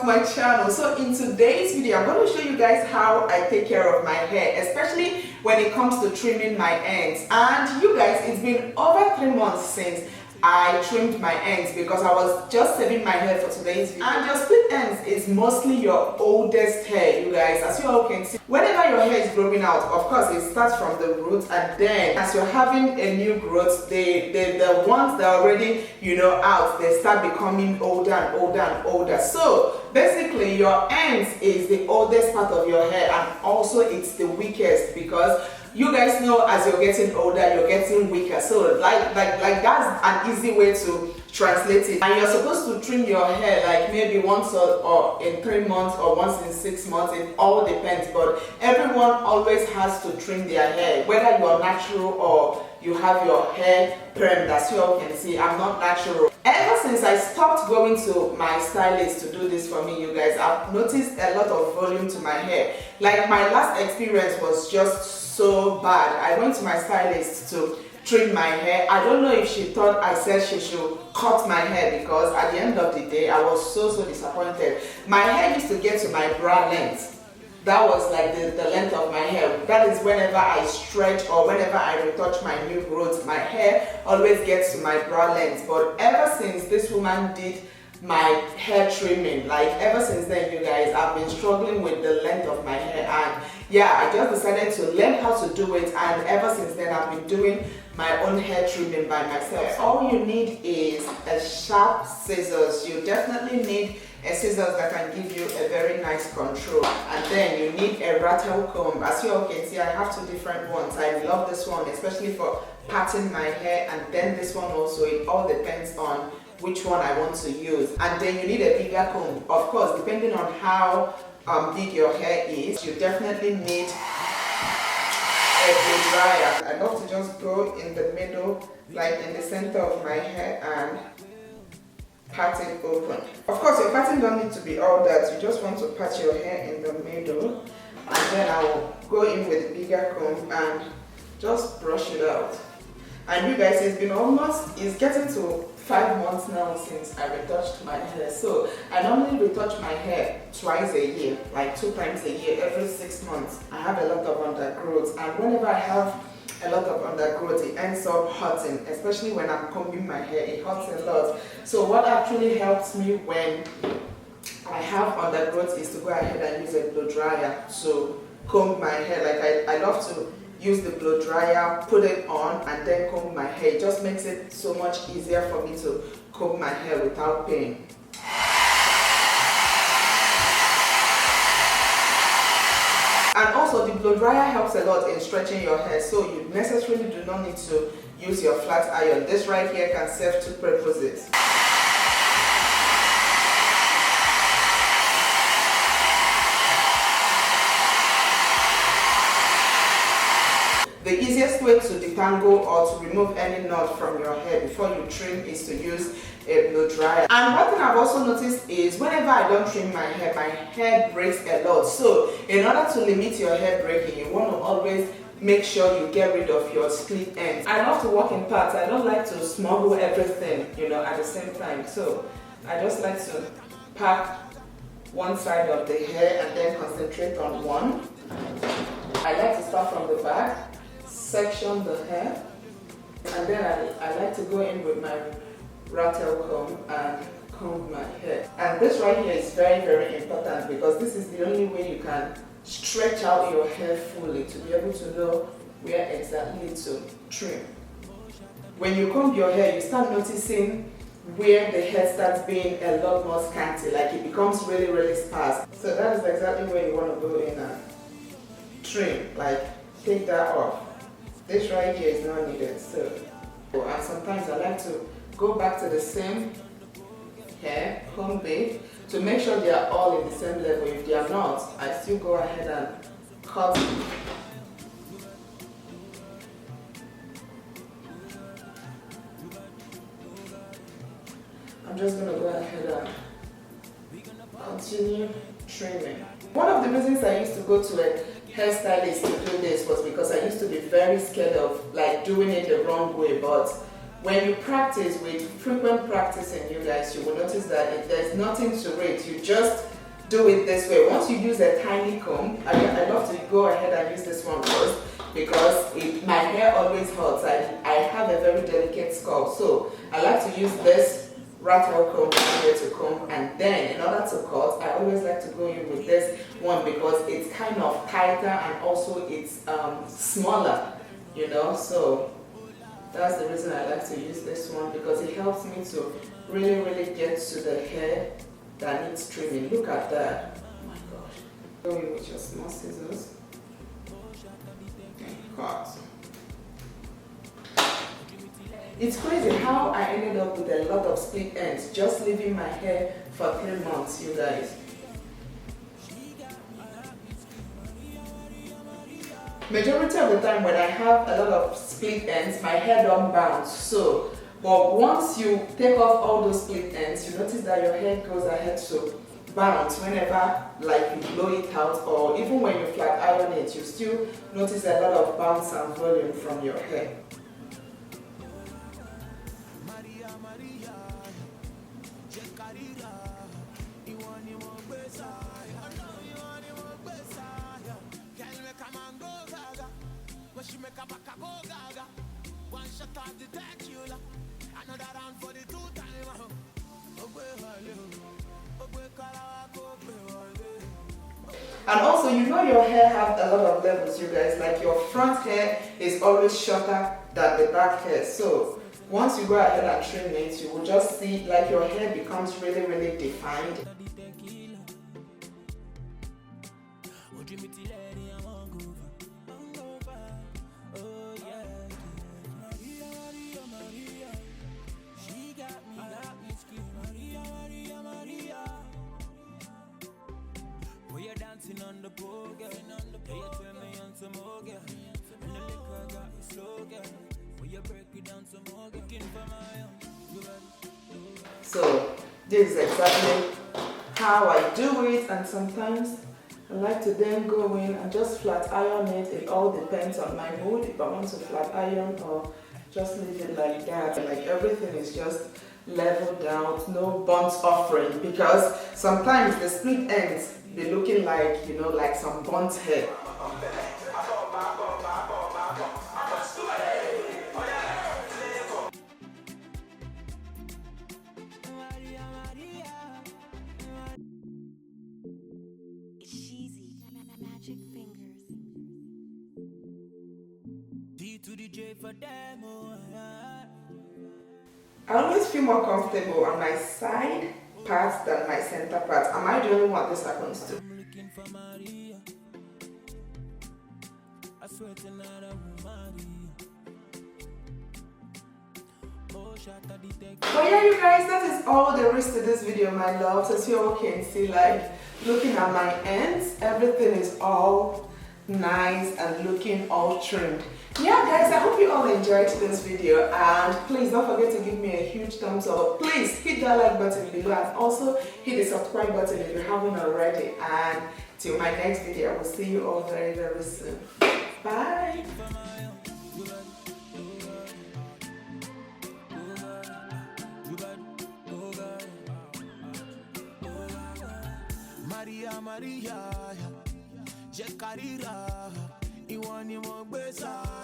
of my channel. So in today's video, I'm going to show you guys how I take care of my hair, especially when it comes to trimming my ends. And you guys, it's been over 3 months since I trimmed my ends because I was just saving my hair for today's video. And your split ends is mostly your oldest hair, you guys. As you all can see, whenever your hair is growing out, of course it starts from the root, and then as you're having a new growth, the ones that are already out, they start becoming older and older and older. So basically your ends is the oldest part of your hair, and also it's the weakest, because you guys know as you're getting older, you're getting weaker. So like that's an easy way to translate it. And you're supposed to trim your hair like maybe once or in 3 months or once in 6 months. It all depends, but everyone always has to trim their hair, whether you're natural or you have your hair permed. As you all can see, I'm not natural. Ever since I stopped going to my stylist to do this for me, you guys, I've noticed a lot of volume to my hair. Like my last experience was just so bad. I went to my stylist to trim my hair. I don't know if she thought I said she should cut my hair, because at the end of the day I was so disappointed. My hair used to get to my bra length. That was like the length of my hair. That is whenever I stretch or whenever I retouch my new growth, my hair always gets to my bra length. But ever since this woman did my hair trimming, like ever since then, you guys, I've been struggling with the length of my hair. And yeah, I just decided to learn how to do it, and ever since then I've been doing my own hair trimming by myself. All you need is a sharp scissors. You definitely need a scissors that can give you a very nice control, and then you need a rattle comb. As you all can see, I have 2 different ones. I love this one especially for parting my hair, and then this one also. It all depends on which one I want to use. And then you need a bigger comb, of course, depending on how big your hair is. You definitely need a blow dryer. I love to just go in the middle, like in the center of my hair, and pat it open. Of course, your parting don't need to be all that. You just want to pat your hair in the middle, and then I will go in with a bigger comb and just brush it out. And you guys, it's getting to 5 months now since I retouched my hair. So I normally retouch my hair twice a year, like 2 times a year, every 6 months. I have a lot of undergrowth, and whenever I have a lot of undergrowth, it ends up hurting, especially when I'm combing my hair. It hurts a lot. So what actually helps me when I have undergrowth is to go ahead and use a blow dryer to comb my hair. Like I love to use the blow dryer, put it on, and then comb my hair. It just makes it so much easier for me to comb my hair without pain. And also the blow dryer helps a lot in stretching your hair, so you necessarily do not need to use your flat iron. This right here can serve 2 purposes. The easiest way to detangle or to remove any knot from your hair before you trim is to use a blow dryer. And one thing I've also noticed is whenever I don't trim my hair breaks a lot. So in order to limit your hair breaking, you want to always make sure you get rid of your split ends. I love to work in parts. I don't like to smuggle everything, at the same time. So I just like to pack one side of the hair and then concentrate on one. I like to start from the back, section the hair, and then I like to go in with my rattle comb and comb my hair. And this right here is very important, because this is the only way you can stretch out your hair fully to be able to know where exactly to trim. When you comb your hair, you start noticing where the hair starts being a lot more scanty, like it becomes really sparse. So that is exactly where you want to go in and trim, like take that off. This right here is not needed. So, and sometimes I like to go back to the same hair, comb it, to make sure they are all in the same level. If they are not, I still go ahead and cut. I'm just going to go ahead and continue trimming. One of the reasons I used to go to a hairstylist to do this was because I used to be very scared of like doing it the wrong way. But when you practice, with frequent practicing, you guys, you will notice that there's nothing to it. You just do it this way. Once you use a tiny comb, I love to go ahead and use this one first because my hair always hurts. I have a very delicate scalp, so I like to use this rattle comb to comb, and then in order to cut, I always like to go in with this one because it's kind of tighter and also it's smaller, you know. So that's the reason I like to use this one, because it helps me to really get to the hair that needs trimming. Look at that. Oh my gosh. Go in with your small scissors and cut. It's crazy how I ended up with a lot of split ends just leaving my hair for 3 months, you guys. Majority of the time when I have a lot of split ends, my hair don't bounce. So, but once you take off all those split ends, you notice that your hair goes ahead to bounce whenever like you blow it out, or even when you flat iron it, you still notice a lot of bounce and volume from your hair. And also, you know, your hair have a lot of levels, you guys. Like your front hair is always shorter than the back hair. So once you go ahead and trim it, you will just see like your hair becomes really defined. On the pole, girl. Hey, you turn me on some more, girl. And the liquor got me slow, girl. Will you break it down some more, girl? Looking for my own. So this is exactly how I do it, and sometimes I like to then go in and just flat iron it. It all depends on my mood, if I want to flat iron or just leave it like that. Like everything is just leveled out, no burnt offering, because sometimes the split ends be looking like, you know, like some burnt hair. It's cheesy, magic fingers. D to the J for demo. I always feel more comfortable on my side part than my center part. Am I the only one this happens to? I'm looking for Maria. I swear tonight I will marry. Oh, shut the detective. But yeah, you guys, that is all there is to this video, my loves. As you all can see, like looking at my ends, everything is all nice and looking all trimmed. Yeah guys, I hope you all enjoyed this video, and please don't forget to give me a huge thumbs up. Please hit that like button below and also hit the subscribe button if you haven't already. And till my next video, I will see you all very soon. Bye. Maria, je carira, iwani mo gbesa.